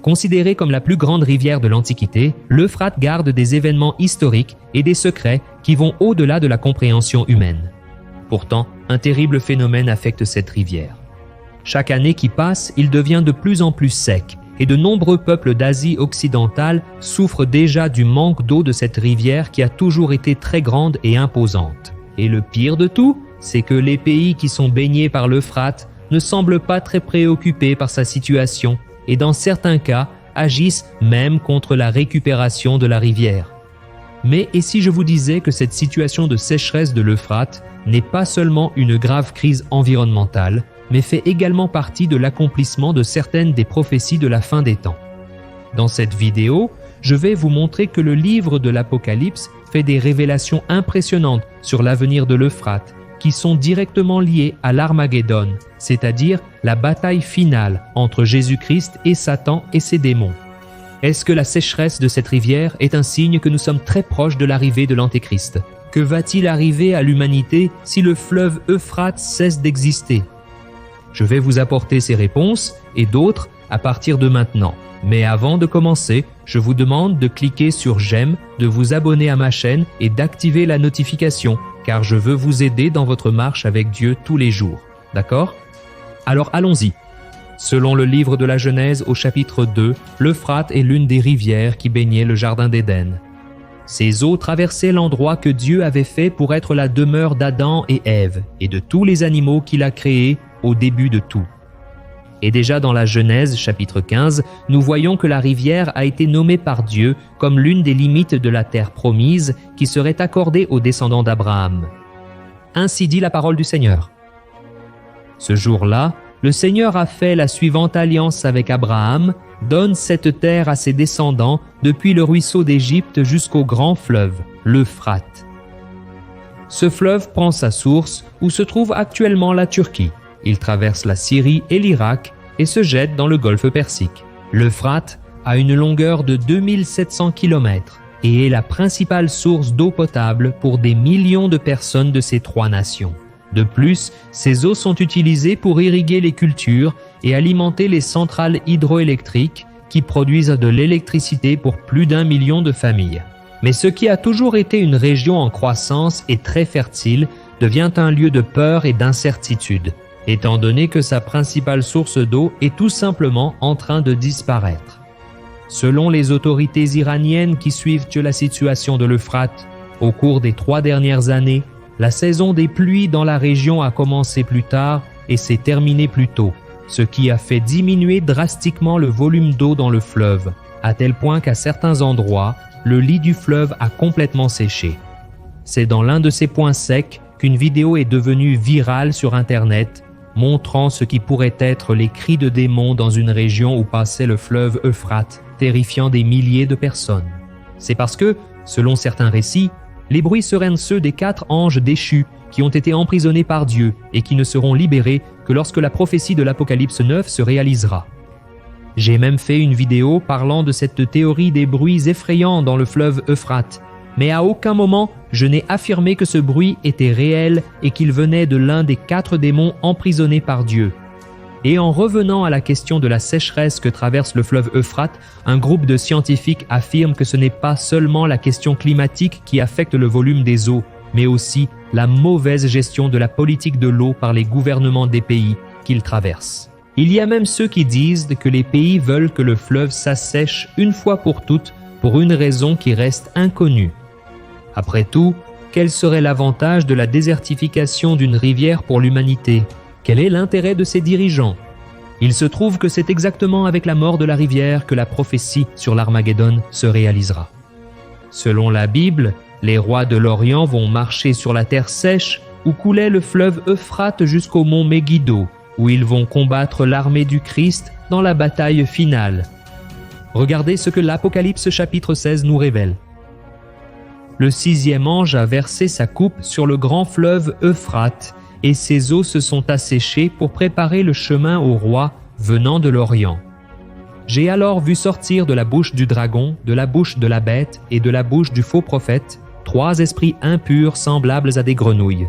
Considérée comme la plus grande rivière de l'Antiquité, l'Euphrate garde des événements historiques et des secrets qui vont au-delà de la compréhension humaine. Pourtant, un terrible phénomène affecte cette rivière. Chaque année qui passe, il devient de plus en plus sec et de nombreux peuples d'Asie occidentale souffrent déjà du manque d'eau de cette rivière qui a toujours été très grande et imposante. Et le pire de tout, c'est que les pays qui sont baignés par l'Euphrate ne semblent pas très préoccupés par sa situation et dans certains cas agissent même contre la récupération de la rivière. Mais et si je vous disais que cette situation de sécheresse de l'Euphrate n'est pas seulement une grave crise environnementale, mais fait également partie de l'accomplissement de certaines des prophéties de la fin des temps. Dans cette vidéo, je vais vous montrer que le livre de l'Apocalypse fait des révélations impressionnantes sur l'avenir de l'Euphrate, qui sont directement liées à l'Armageddon, c'est-à-dire la bataille finale entre Jésus-Christ et Satan et ses démons. Est-ce que la sécheresse de cette rivière est un signe que nous sommes très proches de l'arrivée de l'Antéchrist? Que va-t-il arriver à l'humanité si le fleuve Euphrate cesse d'exister? Je vais vous apporter ces réponses et d'autres à partir de maintenant. Mais avant de commencer, je vous demande de cliquer sur j'aime, de vous abonner à ma chaîne et d'activer la notification, car je veux vous aider dans votre marche avec Dieu tous les jours. D'accord? Alors allons-y. Selon le livre de la Genèse au chapitre 2, l'Euphrate est l'une des rivières qui baignaient le jardin d'Éden. Ces eaux traversaient l'endroit que Dieu avait fait pour être la demeure d'Adam et Ève et de tous les animaux qu'il a créés au début de tout. Et déjà dans la Genèse chapitre 15, nous voyons que la rivière a été nommée par Dieu comme l'une des limites de la terre promise qui serait accordée aux descendants d'Abraham. Ainsi dit la parole du Seigneur. Ce jour-là, le Seigneur a fait la suivante alliance avec Abraham, donne cette terre à ses descendants depuis le ruisseau d'Égypte jusqu'au grand fleuve, l'Euphrate. Ce fleuve prend sa source où se trouve actuellement la Turquie. Il traverse la Syrie et l'Irak et se jette dans le golfe Persique. L'Euphrate a une longueur de 2700 km et est la principale source d'eau potable pour des millions de personnes de ces trois nations. De plus, ces eaux sont utilisées pour irriguer les cultures et alimenter les centrales hydroélectriques qui produisent de l'électricité pour plus d'1 million de familles. Mais ce qui a toujours été une région en croissance et très fertile devient un lieu de peur et d'incertitude, étant donné que sa principale source d'eau est tout simplement en train de disparaître. Selon les autorités iraniennes qui suivent la situation de l'Euphrate, au cours des 3 dernières années, la saison des pluies dans la région a commencé plus tard et s'est terminée plus tôt, ce qui a fait diminuer drastiquement le volume d'eau dans le fleuve, à tel point qu'à certains endroits, le lit du fleuve a complètement séché. C'est dans l'un de ces points secs qu'une vidéo est devenue virale sur Internet, montrant ce qui pourrait être les cris de démons dans une région où passait le fleuve Euphrate, terrifiant des milliers de personnes. C'est parce que, selon certains récits, les bruits seraient ceux des 4 anges déchus qui ont été emprisonnés par Dieu et qui ne seront libérés que lorsque la prophétie de l'Apocalypse 9 se réalisera. J'ai même fait une vidéo parlant de cette théorie des bruits effrayants dans le fleuve Euphrate, mais à aucun moment je n'ai affirmé que ce bruit était réel et qu'il venait de l'un des 4 démons emprisonnés par Dieu. Et en revenant à la question de la sécheresse que traverse le fleuve Euphrate, un groupe de scientifiques affirme que ce n'est pas seulement la question climatique qui affecte le volume des eaux, mais aussi la mauvaise gestion de la politique de l'eau par les gouvernements des pays qu'il traverse. Il y a même ceux qui disent que les pays veulent que le fleuve s'assèche une fois pour toutes pour une raison qui reste inconnue. Après tout, quel serait l'avantage de la désertification d'une rivière pour l'humanité? Quel est l'intérêt de ses dirigeants? Il se trouve que c'est exactement avec la mort de la rivière que la prophétie sur l'Armageddon se réalisera. Selon la Bible, les rois de l'Orient vont marcher sur la terre sèche où coulait le fleuve Euphrate jusqu'au mont Megiddo, où ils vont combattre l'armée du Christ dans la bataille finale. Regardez ce que l'Apocalypse chapitre 16 nous révèle. Le 6e ange a versé sa coupe sur le grand fleuve Euphrate, et ses eaux se sont asséchées pour préparer le chemin au roi venant de l'Orient. J'ai alors vu sortir de la bouche du dragon, de la bouche de la bête et de la bouche du faux prophète 3 esprits impurs semblables à des grenouilles.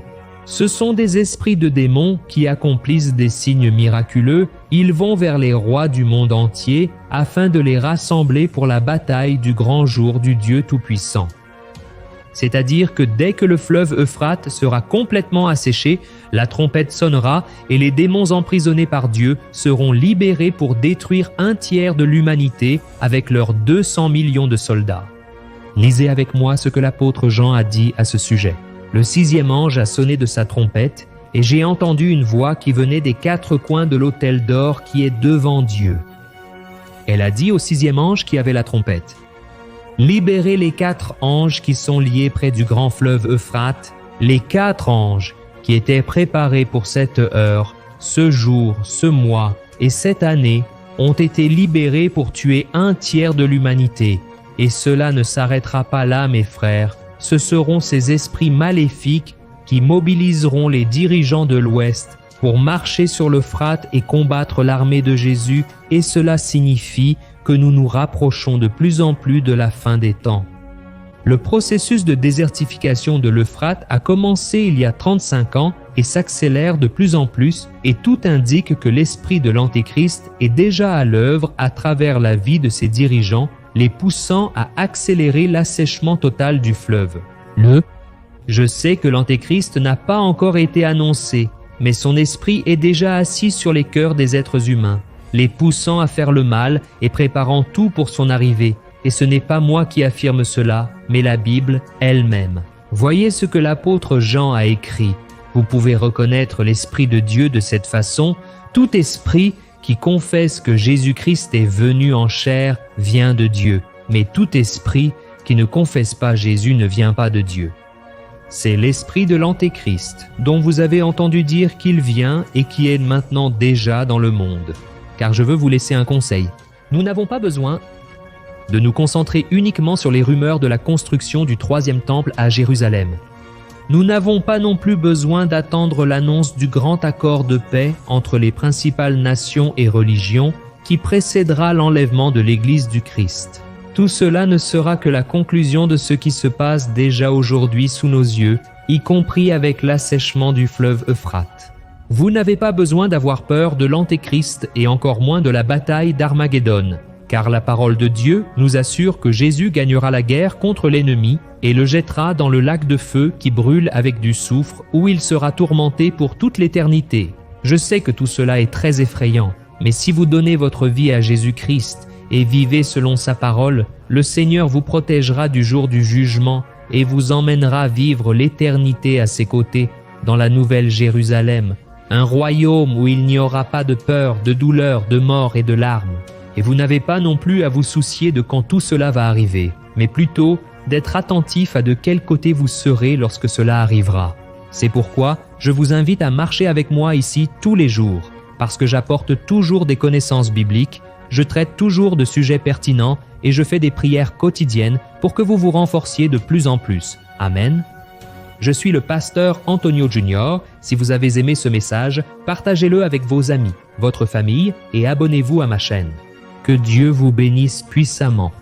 Ce sont des esprits de démons qui accomplissent des signes miraculeux. Ils vont vers les rois du monde entier afin de les rassembler pour la bataille du grand jour du Dieu Tout-Puissant. C'est-à-dire que dès que le fleuve Euphrate sera complètement asséché, la trompette sonnera et les démons emprisonnés par Dieu seront libérés pour détruire un tiers de l'humanité avec leurs 200 millions de soldats. Lisez avec moi ce que l'apôtre Jean a dit à ce sujet. Le 6e ange a sonné de sa trompette, et j'ai entendu une voix qui venait des 4 coins de l'autel d'or qui est devant Dieu. Elle a dit au 6e ange qui avait la trompette, « Libérez les 4 anges qui sont liés près du grand fleuve Euphrate, les 4 anges qui étaient préparés pour cette heure, ce jour, ce mois et cette année ont été libérés pour tuer un tiers de l'humanité. Et cela ne s'arrêtera pas là, mes frères. Ce seront ces esprits maléfiques qui mobiliseront les dirigeants de l'Ouest pour marcher sur l'Euphrate et combattre l'armée de Jésus, et cela signifie que nous nous rapprochons de plus en plus de la fin des temps. Le processus de désertification de l'Euphrate a commencé il y a 35 ans et s'accélère de plus en plus, et tout indique que l'esprit de l'Antéchrist est déjà à l'œuvre à travers la vie de ses dirigeants, les poussant à accélérer l'assèchement total du fleuve. Je sais que l'Antéchrist n'a pas encore été annoncé, mais son esprit est déjà assis sur les cœurs des êtres humains, les poussant à faire le mal et préparant tout pour son arrivée. Et ce n'est pas moi qui affirme cela, mais la Bible elle-même. Voyez ce que l'apôtre Jean a écrit. Vous pouvez reconnaître l'Esprit de Dieu de cette façon. Tout esprit qui confesse que Jésus-Christ est venu en chair vient de Dieu, mais tout esprit qui ne confesse pas Jésus ne vient pas de Dieu. C'est l'esprit de l'Antéchrist, dont vous avez entendu dire qu'il vient et qui est maintenant déjà dans le monde. Car je veux vous laisser un conseil. Nous n'avons pas besoin de nous concentrer uniquement sur les rumeurs de la construction du 3e temple à Jérusalem. Nous n'avons pas non plus besoin d'attendre l'annonce du grand accord de paix entre les principales nations et religions qui précédera l'enlèvement de l'Église du Christ. Tout cela ne sera que la conclusion de ce qui se passe déjà aujourd'hui sous nos yeux, y compris avec l'assèchement du fleuve Euphrate. Vous n'avez pas besoin d'avoir peur de l'Antéchrist et encore moins de la bataille d'Armageddon, car la parole de Dieu nous assure que Jésus gagnera la guerre contre l'ennemi et le jettera dans le lac de feu qui brûle avec du soufre, où il sera tourmenté pour toute l'éternité. Je sais que tout cela est très effrayant, mais si vous donnez votre vie à Jésus-Christ et vivez selon sa parole, le Seigneur vous protégera du jour du jugement et vous emmènera vivre l'éternité à ses côtés dans la nouvelle Jérusalem, un royaume où il n'y aura pas de peur, de douleur, de mort et de larmes. Et vous n'avez pas non plus à vous soucier de quand tout cela va arriver, mais plutôt d'être attentif à de quel côté vous serez lorsque cela arrivera. C'est pourquoi je vous invite à marcher avec moi ici tous les jours, parce que j'apporte toujours des connaissances bibliques, je traite toujours de sujets pertinents et je fais des prières quotidiennes pour que vous vous renforciez de plus en plus. Amen. Je suis le pasteur Antonio Junior. Si vous avez aimé ce message, partagez-le avec vos amis, votre famille et abonnez-vous à ma chaîne. Que Dieu vous bénisse puissamment.